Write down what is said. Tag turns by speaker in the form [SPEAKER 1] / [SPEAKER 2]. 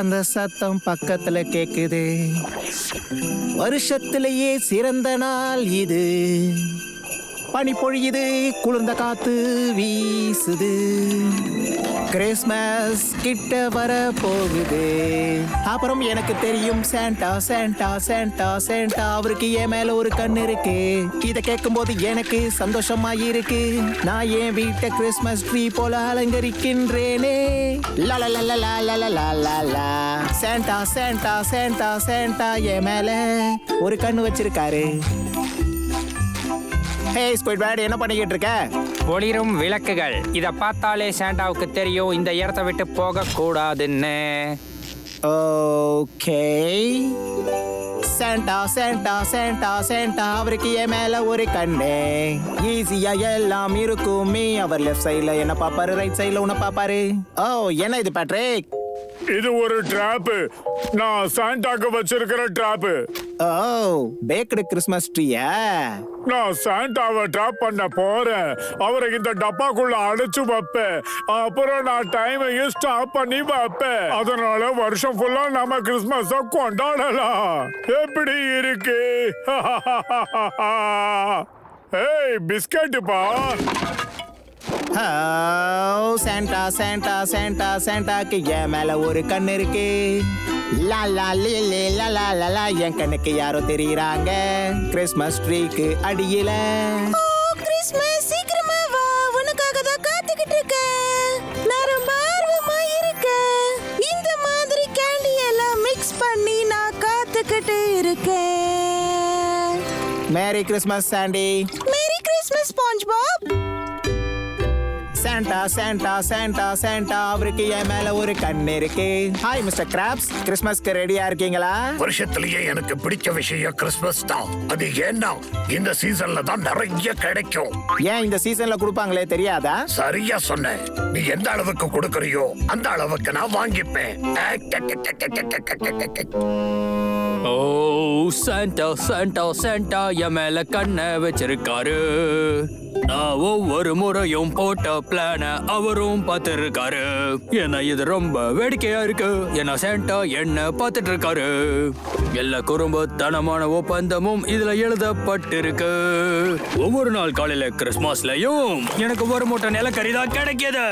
[SPEAKER 1] அந்த சத்தம் பக்கத்துல கேக்குது. வருஷத்திலேயே சிறந்த நாள் இது. பனி பொழியுது, குளிர்ந்த காத்து வீசுது. கிறிஸ்மஸ் கிட்ட வர போகுது. அப்புறம் எனக்கு தெரியும் சாண்டா சாண்டா சாண்டா சாண்டா அவருக்கு என் மேல ஒரு கண்ணு இருக்கு. இத கேட்கும் போது எனக்கு சந்தோஷமா இருக்கு. நான் என் வீட்டை கிறிஸ்மஸ் ட்ரீ போல அலங்கரிக்கின்றேனே. சாண்டா சாண்டா சாண்டா சாண்டா என் மேல ஒரு கண்ணு வச்சிருக்காரு. Hey, Squidward, என்ன பண்ணிக்கிட்டு இருக்க?
[SPEAKER 2] ஒளிரும் விளக்குகள். இத பார்த்தாலே சாண்டாவுக்கு தெரியும் இந்த இடத்தை விட்டு போக கூடாதுன்னு.
[SPEAKER 1] Okay. Santa Santa Santa Santa அவருக்கு என் மேல ஒரு கண்ணு. ஈஸியா எல்லாம் இருக்குமே. அவர் லெஃப்ட் சைடுல என்ன பாப்பாரு, ரைட் சைடுல உன்ன பாப்பாரு. ஓ, என்ன இது பேட்ரிக்?
[SPEAKER 3] இது ஒரு டிராப். நான் சாண்டாக்கு வச்சிருக்கிற டிராப்.
[SPEAKER 1] ஓ, பேக்டு கிறிஸ்மஸ் ட்ரீயா?
[SPEAKER 3] நான் சாண்டாவை டிராப் பண்ண போறேன். அவரை இந்த டப்பாக்குள்ள அடைச்சு வைப்பேன். அப்புறம் நான் டைமையும் ஸ்டாப் பண்ணி வைப்பேன். அதனால வருஷம் ஃபுல்லா நம்ம கிறிஸ்மஸ கொண்டாடலாம். எப்படி இருக்கு? ஏய், பிஸ்கட்டுப்பா.
[SPEAKER 1] சாண்டா சாண்டா சாண்டா சாண்டாக்கு என் மேல ஒரு கண்ணு இருக்கு. லாலா லே லாலா லாலா என் கண்ணுக்கு யாரோ தெரியுறாங்க கிறிஸ்மஸ் ட்ரீக்கு அடியில.
[SPEAKER 4] கிறிஸ்மஸ் சீக்கிரமா வா, உனக்காக தான் காத்துக்கிட்டு இருக்கேன். நான் ரொம்ப ஆர்வமா இருக்கேன். இந்த மாதிரி கேண்டி எல்லாம் மிக்ஸ் பண்ணி நான் காத்துக்கிட்டு இருக்கேன்.
[SPEAKER 1] Merry Christmas Sandy.
[SPEAKER 4] Merry Christmas SpongeBob.
[SPEAKER 1] Santa Santa Santa Santa அவருக்கு என் மேல ஒரு கண்ணு இருக்கு. ஹாய் மிஸ்டர் கிராப்ஸ், கிறிஸ்மஸ்க்கு ரெடியா இருக்கீங்களா?
[SPEAKER 5] வருஷத்திலேயே எனக்கு பிடிச்ச விஷயம் கிறிஸ்மஸ் தான். அது ஏன்னா இந்த சீசன்ல தான் நிறைய கிடைக்கும்.
[SPEAKER 1] ஏன் இந்த சீசன்ல கொடுப்பாங்களே தெரியாதா?
[SPEAKER 5] சரியா சொன்ன. நீ எந்த அளவுக்கு கொடுக்கறியோ அந்த அளவுக்கு நான் வாங்கிப்பேன்.
[SPEAKER 2] ஓ, சாண்டா சாண்டா சாண்டா என் மேல கண்ணை வச்சிருக்காரு. நான் ஒவ்வொரு முறையும் போட்ட பிளான அவரும் பார்த்திருக்காரு. ஏன்னா இது ரொம்ப வேடிக்கையா இருக்கு. ஏன்னா சாண்டா என்ன பார்த்துட்டு இருக்காரு. எல்லா குறும்புத்தனமான ஒப்பந்தமும் இதுல எழுதப்பட்டிருக்கு. ஒவ்வொரு நாள் காலையில கிறிஸ்மஸ்லயும் எனக்கு ஒரு மூட்டை நிலக்கரி தான் கிடைக்கிது.